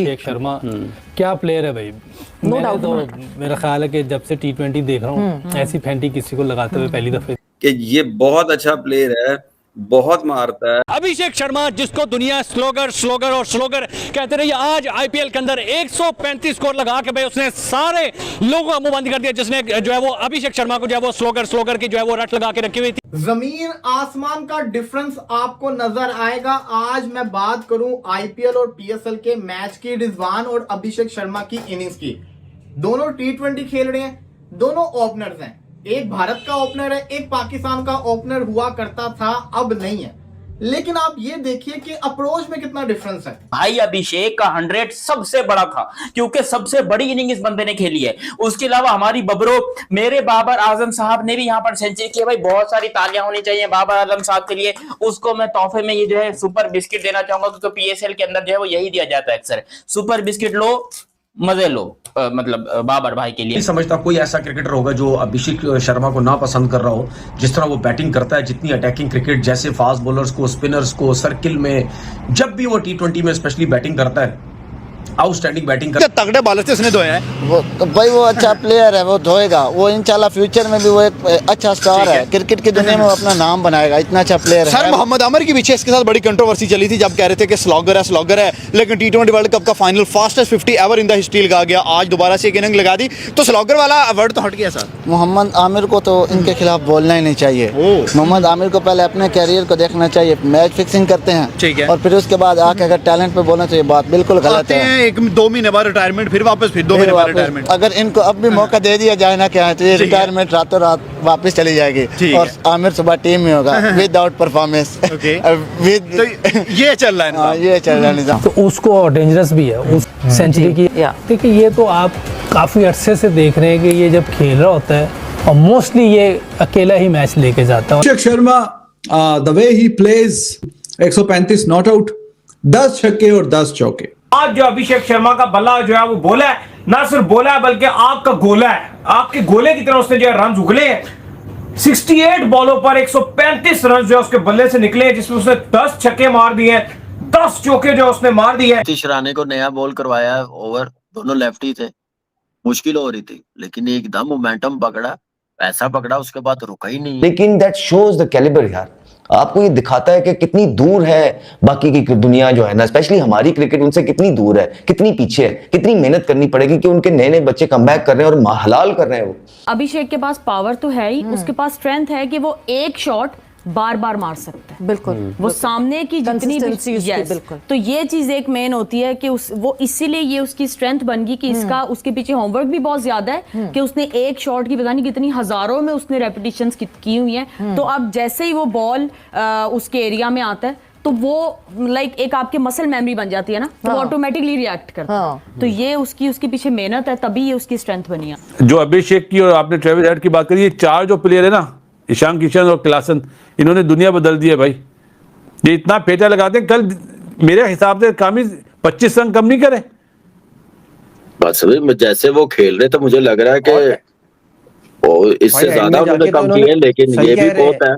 अभिषेक शर्मा क्या प्लेयर है भाई। मैंने तो मेरा ख्याल है कि जब से T20 देख रहा हूँ ऐसी फैंटी किसी को लगाते हुए पहली दफे कि ये बहुत अच्छा प्लेयर है, बहुत मारता है। अभिषेक शर्मा जिसको दुनिया स्लोगर स्लोगर और स्लोगर कहते रही, आज आईपीएल के अंदर 135 स्कोर लगा के भाई उसने सारे लोगों का मुंह बंद कर दिया, जिसने जो है वो अभिषेक शर्मा को जो है वो स्लोगर की जो है वो रट लगा के रखी हुई थी। जमीन आसमान का डिफरेंस आपको नजर आएगा। आज मैं बात करूं आईपीएल और पीएसएल के मैच की, रिजवान और अभिषेक शर्मा की इनिंग्स की। दोनों T20 खेल रहे हैं, दोनों ओपनर्स हैं। एक भारत का ओपनर है, एक पाकिस्तान का ओपनर हुआ करता था, अब नहीं है। लेकिन आप ये देखिए कि अप्रोच में कितना डिफरेंस है। भाई अभिषेक का 100 सबसे बड़ा था क्योंकि सबसे बड़ी इनिंग इस बंदे ने खेली है। उसके अलावा हमारी बबरो मेरे बाबर आजम साहब ने भी यहाँ पर सेंचुरी की है। भाई बहुत सारी तालियां होनी चाहिए बाबर आजम साहब के लिए। उसको मैं तोहफे में ये जो है सुपर बिस्किट देना चाहूंगा, क्योंकि पीएसएल के अंदर जो है वो यही दिया जाता है अक्सर, सुपर बिस्किट लो मजे लो। मतलब बाबर भाई के लिए नहीं समझता कोई ऐसा क्रिकेटर होगा जो अभिषेक शर्मा को ना पसंद कर रहा हो। जिस तरह वो बैटिंग करता है, जितनी अटैकिंग क्रिकेट, जैसे फास्ट बॉलर्स को, स्पिनर्स को सर्किल में, जब भी वो T20 में स्पेशली बैटिंग करता है, आउटस्टैंडिंग बैटिंग करता है। तगड़े बॉलर से उसने धोया है वो तो भाई वो अच्छा प्लेयर है, वो धोएगा। वो इंशाल्लाह फ्यूचर में भी वो एक अच्छा स्टार है, क्रिकेट की दुनिया में वो अपना नाम बनाएगा। इतना अच्छा प्लेयर है। सर मोहम्मद आमिर के पीछे इसके साथ बड़ी कंट्रोवर्सी चली थी जब कह रहे थे कि स्लॉगर है, लेकिन T20 वर्ल्ड कप का final fastest 50 ever in the history लगा गया। आज दोबारा से एक इनिंग लगा दी तो स्लॉगर वाला वर्ड तो हट गया सर। मोहम्मद आमिर को तो इनके खिलाफ बोलना ही नहीं चाहिए। मोहम्मद आमिर को पहले अपने कैरियर को देखना चाहिए। मैच फिक्सिंग करते हैं, ठीक है, और फिर उसके बाद आके अगर टैलेंट पे बोलना चाहिए, बात बिल्कुल गलत है। एक 2 महीने बाद रिटायरमेंट, फिर वापस फिर 2 महीने बाद रिटायरमेंट। अगर इनको अब भी मौका दे दिया जाए ना, क्या है तो ये रिटायरमेंट रातों रात वापस चली जाएगी और आमिर सुबह टीम में होगा विदाउट परफॉर्मेंस। ये चल रहा है ना, ये चल रहा है निजाम। तो उसको डेंजरस भी है उस सेंचुरी की। देखिए ये तो आप काफी अरसे से देख रहे हैं कि ये जब खेल रहा होता है और मोस्टली ये अकेला ही मैच लेके जाता है। Abhishek Sharma the way he plays 135 not out, 10 छक्के और 10 चौके। आज जो अभिषेक शर्मा का बल्ला जो है वो बोला है, ना सिर्फ बोला है बल्कि आग का गोला है। आग के गोले की तरह उसने जो है रन उगले हैं। 68 बॉलों पर 135 रन जो है उसके बल्ले से निकले, जिसमें उसने 10 छक्के मार दिए, 10 चौके जो उसने मार दिए। नीतीश राणे को नया बॉल करवाया, ओवर दोनों लेफ्टी थे, मुश्किल हो रही थी, लेकिन एकदम मोमेंटम पकड़ा, ऐसा पकड़ा उसके बाद रुका ही नहीं। लेकिन दैट शोज द कैलिबर यार। आपको ये दिखाता है कि कितनी दूर है बाकी की दुनिया जो है ना, स्पेशली हमारी क्रिकेट उनसे कितनी दूर है, कितनी पीछे है, कितनी मेहनत करनी पड़ेगी कि उनके नए नए बच्चे कमबैक कर रहे हैं और हलाल कर रहे हैं। वो अभिषेक के पास पावर तो है ही, उसके पास स्ट्रेंथ है कि वो एक शॉट बार बार मार सकता है। बिल्कुल वो सामने की जितनी भी बिल्कुल। तो ये चीज एक मेन होती है कि वो इसीलिए ये उसकी स्ट्रेंथ बन गई कि इसका उसके पीछे होमवर्क भी बहुत ज्यादा है कि उसने एक शॉट की पता नहीं कितनी हजारों में उसने रेपिटेशंस की हुई हैं। तो अब जैसे ही वो बॉल उसके एरिया में आता है तो वो लाइक एक आपके मसल मेमोरी बन जाती है ना, तो ऑटोमेटिकली रिएक्ट करता है। तो ये उसके पीछे मेहनत है, तभी ये उसकी स्ट्रेंथ बनी है। जो अभिषेक की और आपने ट्रेविस हेड की बात करी, ये 4 जो प्लेयर है ना, ईशान किशन और क्लासन, इन्होंने दुनिया बदल दी है भाई। ये इतना पेटा लगाते हैं, कल मेरे हिसाब से कामी 25 रन कम नहीं करे। बस जैसे वो खेल रहे तो मुझे लग रहा है कि इससे ज्यादा उन्होंने कम किए, लेकिन ये भी बहुत है,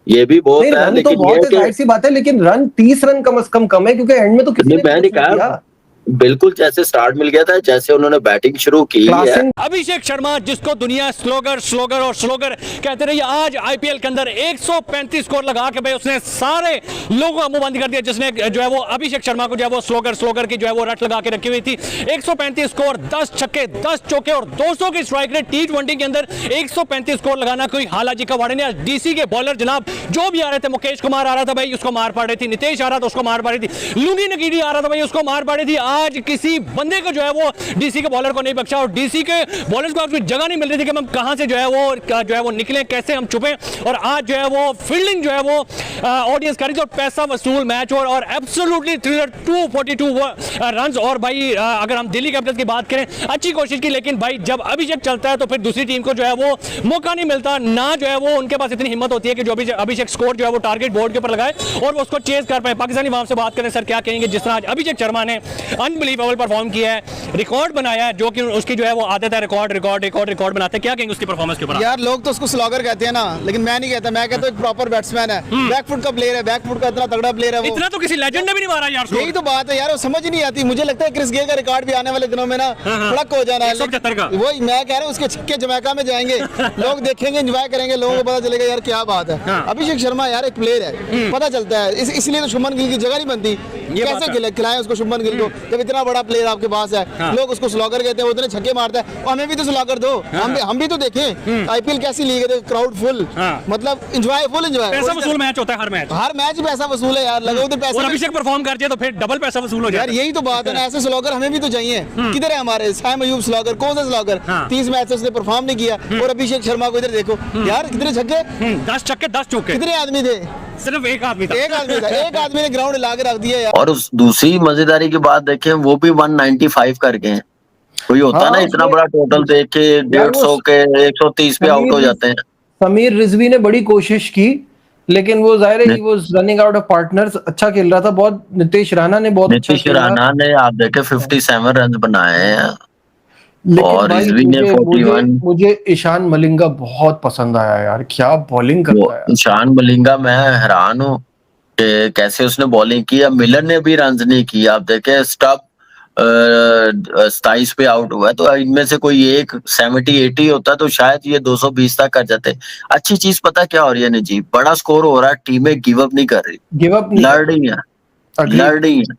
ये भी बहुत है। लेकिन तो बहुत जाहिर सी बात है, लेकिन रन 30 रन कम से कम है, क्योंकि एंड में तो किसी मैं नहीं कहा, बिल्कुल जैसे स्टार्ट मिल गया था, जैसे उन्होंने बैटिंग शुरू की है। अभिषेक शर्मा जिसको दुनिया स्लोगर और स्लोगर कहते रही, आज आईपीएल के अंदर 135 स्कोर लगा के भाई उसने सारे लोगों का मुंह बंद कर दिया, जिसने जो है वो अभिषेक शर्मा को जो है वो स्लोगर की जो है वो रट लगा के रखी हुई थी। 135 स्कोर, 10 छक्के, 10 चौके और 200 की स्ट्राइक रेट। T20 के अंदर 135 स्कोर लगाना कोई हालाजी का वाड़े नहीं। डीसी के बॉलर जनाब जो भी आ रहे थे, मुकेश कुमार आ रहा था भाई, उसको मार पा रही थी, नितेश आ रहा था, उसको मार पा रही थी, लुंगी नकीडी आ रहा था भाई, उसको मार पा रही थी। आज किसी बंदे को जो है वो डीसी के बॉलर को नहीं बख्शा, और डीसी के बॉलर्स को कोई जगह नहीं मिल रही थी कि हम कहां से जो है वो निकलें, कैसे हम छुपें। और आज जो है वो फील्डिंग जो है वो ऑडियंस करी थी, और पैसा वसूल मैच और एब्सोल्युटली थ्रिलर 242 रन। और भाई अगर हम दिल्ली कैपिटल्स की बात करें, अच्छी कोशिश की, लेकिन भाई जब अभिषेक चलता है तो फिर दूसरी टीम को जो है वो मौका नहीं मिलता, ना जो है वो उनके पास इतनी हिम्मत होती है कि जो अभिषेक स्कोर जो है वो टारगेट बोर्ड के ऊपर लगाए और वो उसको चेज कर पाए। पाकिस्तानी वहां से बात करें, सर क्या कहेंगे जिस तरह आज अभिषेक शर्मा ने अनबिलीवेबल परफॉर्म किया है, रिकॉर्ड बनाया है, जो कि उसकी जो है वो आदत है रिकॉर्ड बनाते हैं। क्या कहेंगे उसकी परफॉर्मेंस के ऊपर? यार लोग तो उसको स्लॉगर कहते हैं ना, लेकिन मैं नहीं कहता, मैं कहता हूँ एक प्रॉपर बैट्समैन है, बैकफुट का प्लेयर है, बैकफुट का इतना तगड़ा प्लेयर है वो। इतना तो किसी लेजेंड ने भी नहीं मारा यार। यही तो बात है यार, वो समझ ही नहीं आती। मुझे लगता है क्रिस गेल का रिकॉर्ड भी आने वाले दिनों में ना फड़क हो जाना है। 175 का वही मैं कह रहा हूँ, उसके छक्के जमैका में जाएंगे, लोग देखेंगे, एंजॉय करेंगे, लोगों को पता चलेगा यार क्या बात है। अभिषेक शर्मा यार एक प्लेयर है, पता चलता है। इसलिए तो शुभमन गिल की जगह नहीं बनती। कैसे खिलाएं उसको शुभमन गिल को, जब इतना बड़ा प्लेयर आपके पास है। लोग उसको स्लॉगर कहते हैं, वो इतने छक्के मारता है, और हमें भी तो स्लॉगर दो। हम भी तो देखें आईपीएल कैसी लीग है, क्राउड फुल, मतलब एंजॉय, फुल एंजॉय। पैसा वसूल मैच होता है हर मैच ही पैसा वसूल है यार, लगे उधर पैसे। और अभिषेक परफॉर्म कर जाए तो फिर डबल पैसा वसूल हो जाए यार। यही तो बात है ना, ऐसे स्लॉगर हमें भी तो चाहिए। किधर है हमारे साइम अयूब स्लॉगर? कौन सा स्लॉगर? 30 मैच से उसने परफॉर्म नहीं किया। और अभिषेक शर्मा को इधर देखो यार, कितने छक्के, 10 छक्के 10 चौके। कितने आदमी थे? सिर्फ एक आदमी था। एक आदमी ने ग्राउंड हिला के रख दिया यार। और उस दूसरी मजेदारी की बात देखें, वो भी 195 कर गए हैं। कोई होता है ना इतना बड़ा टोटल देख के 150 के 130 पे आउट हो जाते हैं। समीर रिजवी ने बड़ी कोशिश की, लेकिन वो जाहिर है वो रनिंग आउट ऑफ पार्टनर्स। अच्छा खेल रहा था बहुत नीतीश राणा ने, बहुत अच्छा खेला। राणा ने आप देखे 57 रन बनाए हैं। लेकिन और भाई रिजवी ने 41। मुझे ईशान मलिंगा बहुत पसंद आया यार, क्या बॉलिंग करता है ईशान मलिंगा। मैं हैरान हूँ कि कैसे उसने बॉलिंग की। अब मिलर ने भी रन नहीं किया, आप देखे स्टॉप 27 पे आउट हुआ है। तो इनमें से कोई एक 70-80 होता तो शायद ये 220 तक कर जाते। अच्छी चीज पता क्या हो रही है जी, बड़ा स्कोर हो रहा है, टीमें गिव अप नहीं कर रही, लड़ रही है।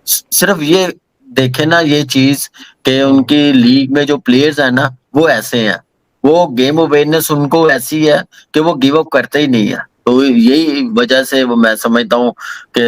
सिर्फ ये देखे ना ये चीज कि उनकी लीग में जो प्लेयर्स है ना वो ऐसे हैं, वो गेम अवेयरनेस उनको ऐसी है कि वो गिव अप करते ही नहीं है। तो यही वजह से वो मैं समझता हूँ कि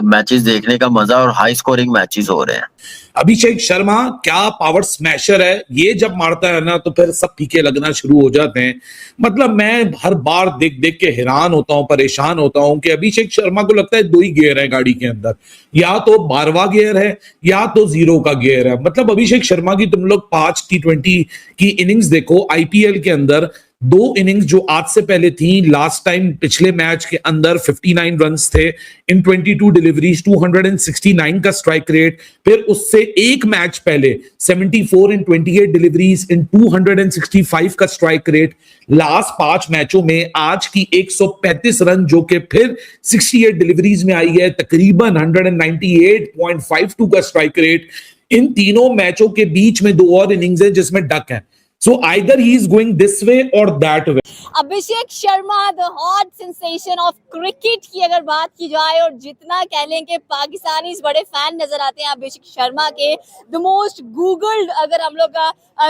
मैचेस देखने का मजा और हाई स्कोरिंग मैचेस हो रहे हैं। अभिषेक शर्मा क्या पावर स्मैशर है, ये जब मारता है ना तो फिर सब फीके लगना शुरू हो जाते हैं। मतलब मैं हर बार देख देख के हैरान होता हूं, परेशान होता हूं कि अभिषेक शर्मा को लगता है 2 ही गियर है गाड़ी के अंदर, या तो 12वां गियर है या तो 0 का गियर है। मतलब अभिषेक शर्मा की तुम लोग 5 T20 की इनिंग्स देखो आईपीएल के अंदर। 2 इनिंग्स जो आज से पहले थी, लास्ट टाइम पिछले मैच के अंदर 59 रन्स थे इन 22 डिलीवरीज, 269 का स्ट्राइक रेट। फिर उससे एक मैच पहले 74 इन 28 डिलीवरीज इन 265 का स्ट्राइक रेट। लास्ट 5 मैचों में आज की 135 रन जो कि फिर 68 डिलीवरीज में आई है, तकरीबन 198.52 का स्ट्राइक रेट। इन तीनों मैचों के बीच में 2 और इनिंग्स है जिसमें डक है। So either he is going this way or that way. Abhishek Sharma the hot sensation of cricket की अगर बात की जाए, और जितना कह लें कि पाकिस्तानी बड़े फैन नजर आते हैं अभिषेक शर्मा के, द मोस्ट गूगल्ड अगर हम लोग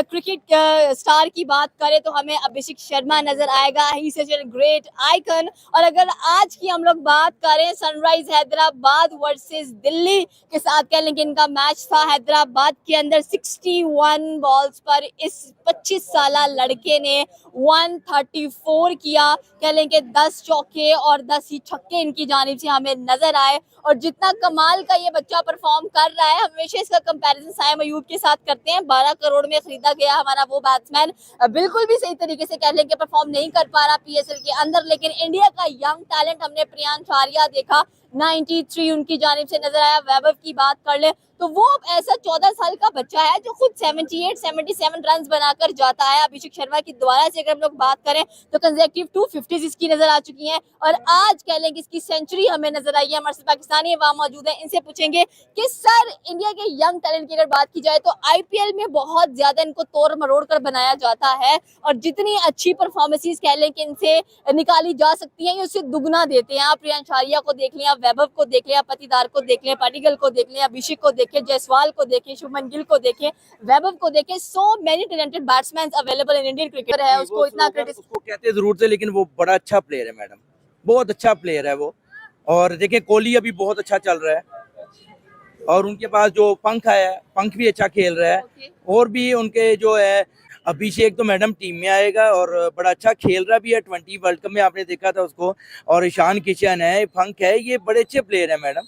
क्रिकेट स्टार की बात करें तो हमें अभिषेक शर्मा नजर आएगा। He is such a great icon. और अगर आज की हम लोग बात करें सनराइज हैदराबाद वर्सेस दिल्ली के साथ, कह लें कि इनका मैच था हैदराबाद के अंदर। 61 बॉल्स पर इस 25 साला लड़के ने 134 किया, कह लें कि 10 चौके और 10 ही छक्के इनकी जानिब से हमें नजर आए। और जितना कमाल का ये बच्चा परफॉर्म कर रहा है, हमेशा इसका कंपैरिजन साइम अयूब के साथ करते हैं। 12 करोड़ में खरीदा गया हमारा वो बैट्समैन बिल्कुल भी सही तरीके से कह लें कि परफॉर्म नहीं कर पा रहा पीएसएल के अंदर। लेकिन इंडिया का यंग टैलेंट हमने प्रियांश आर्या देखा, 93 उनकी जानिब से नजर आया। वैभव की बात कर ले तो वो ऐसा 14 साल का बच्चा है जो खुद 78-77 रन बनाकर जाता है। अभिषेक शर्मा की दोबारा से अगर हम लोग बात करें तो कंसेक्यूटिव 250 इसकी नजर आ चुकी हैं, और आज कह लें कि इसकी सेंचुरी हमें नजर आई है। हमारे साथ पाकिस्तानी वहाँ मौजूद है, इनसे पूछेंगे कि सर इंडिया के यंग टैलेंट की अगर बात की जाए तो आईपीएल में बहुत ज्यादा इनको तोड़ मरोड़ कर बनाया जाता है, और जितनी अच्छी परफॉर्मेंसेस कह लें कि इनसे निकाली जा सकती है, ये उससे दुगना देते हैं। आप प्रियांश आर्या को देख लें, आप वैभव को देख लें, आप पतिदार को देख लें, पाटिगल को देख लें, अभिषेक को देखें, जायसवाल को देखें, शुभमन गिल को देखें, वैभव को देखें। So many talented batsman available in Indian cricket है। उसको इतना क्रेडिट उसको कहते जरूर थे, लेकिन वो बड़ा अच्छा प्लेयर है मैडम, बहुत अच्छा प्लेयर है वो। और देखिए कोहली अभी बहुत अच्छा चल रहा है, और उनके पास जो पंख है, पंख भी अच्छा खेल रहा है। और भी उनके जो है अभिषेक तो मैडम टीम में आएगा और बड़ा अच्छा खेल रहा भी है। 20 वर्ल्ड कप में आपने देखा था उसको। और ईशान किशन है, पंख है, ये बड़े अच्छे प्लेयर है मैडम।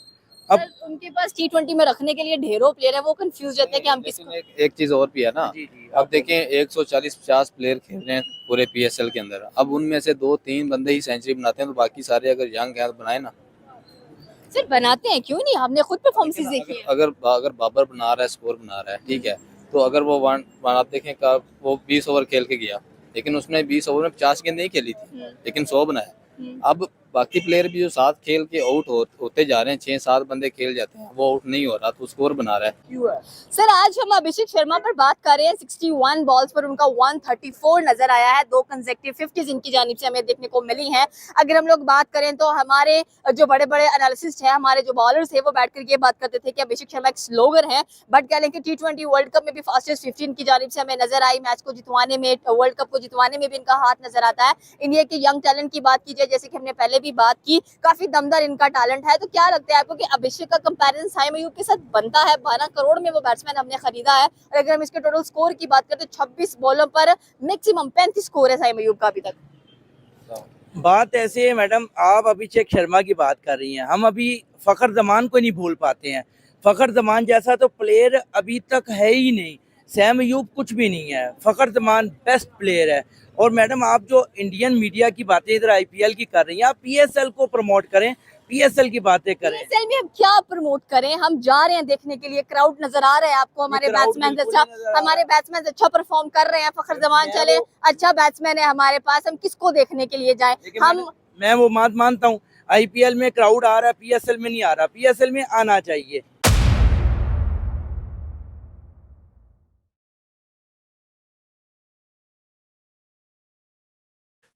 अब उनके पास T20 में रखने के लिए ढेरों प्लेयर है, वो कंफ्यूज रहते हैं कि हम किसको। एक चीज और भी है ना, अब देखें 140-50 प्लेयर खेल रहे हैं पूरे पीएसएल के अंदर। अब उनमें से 2-3 बंदे ही सेंचुरी बनाते हैं, तो बाकी सारे अगर यंग हैं तो बनाए ना। सर बनाते हैं क्यों नहीं, हमने खुद परफॉर्मेंसेस देखी है। अगर अगर बाबर बना रहा है, स्कोर बना रहा है, ठीक है, तो अगर वो आप देखें का वो 20 ओवर खेल के गया, लेकिन उसने 20 ओवर में 50 गेंद नहीं खेली थी, लेकिन 100 बनाया। अब बाकी प्लेयर भी जो साथ खेल के आउट होते जा रहे हैं, 6-7 बंदे खेल जाते हैं, वो आउट नहीं हो रहा तो स्कोर बना रहा है। सर आज हम अभिषेक शर्मा पर बात कर रहे हैं। 61 बॉल्स पर उनका 134 नजर आया है, 2 कंसेक्टिव 50s इनकी जानिब से हमें देखने को मिली हैं। अगर हम लोग बात करें तो हमारे जो बड़े बड़े एनालिसिस्ट हैं, हमारे जो बॉलर्स हैं, वो बैठकर ये बात करते थे कि अभिषेक शर्मा एक स्लोगर है, बट कह लें कि T20 वर्ल्ड कप में भी फास्टेस्ट 50 इनकी जानिब से हमें नजर आई। मैच को जितवाने में, वर्ल्ड कप को जितवाने में भी इनका हाथ नजर आता है। इंडिया के यंग टैलेंट की बात की जाए, जैसे कि हमने पहले भी बात की, काफी दमदार इनका टैलेंट है। तो क्या लगता है आपको कि अभिषेक का कंपैरिजन साइम अयूब के साथ बनता है? 12 करोड़ में वो बैट्समैन हमने खरीदा है, और अगर हम इसके टोटल स्कोर की बात करें तो 26 बॉलों पर मैक्सिमम 35 स्कोर है साइम अयूब का अभी तक। बात ऐसे है मैडम, आप अभिषेक शर्मा की बात कर रही हैं, हम अभी फखर जमान को नहीं भूल पाते हैं। फखर जमान जैसा तो प्लेयर अभी तक है ही नहीं, सैम अयूब कुछ भी नहीं है, फखर जमान बेस्ट प्लेयर है। और मैडम आप जो इंडियन मीडिया की बातें इधर IPL की कर रही हैं, आप PSL को प्रमोट करें, PSL की बातें करें। PSL में हम क्या प्रमोट करें? हम जा रहे हैं देखने के लिए, क्राउड नजर आ रहा है आपको, हमारे बैट्समैन अच्छा परफॉर्म कर रहे हैं, फखर जमान चले अच्छा बैट्समैन है हमारे पास, हम किसको देखने के लिए जाएं? हम मैं वो बात मानता हूँ, IPL में क्राउड आ रहा है, PSL में नहीं आ रहा, PSL में आना चाहिए।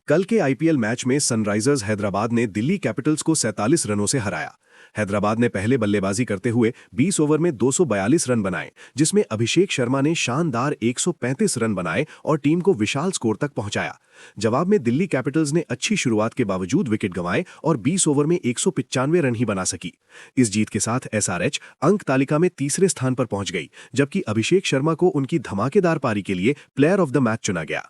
कल के IPL मैच में सनराइजर्स हैदराबाद ने दिल्ली कैपिटल्स को 47 रनों से हराया। हैदराबाद ने पहले बल्लेबाजी करते हुए 20 ओवर में 242 रन बनाए, जिसमें अभिषेक शर्मा ने शानदार 135 रन बनाए और टीम को विशाल स्कोर तक पहुंचाया। जवाब में दिल्ली कैपिटल्स ने अच्छी शुरुआत के बावजूद विकेट गंवाए और 20 ओवर में 195 रन ही बना सकी। इस जीत के साथ SRH अंक तालिका में तीसरे स्थान पर पहुंच गई, जबकि अभिषेक शर्मा को उनकी धमाकेदार पारी के लिए प्लेयर ऑफ द मैच चुना गया।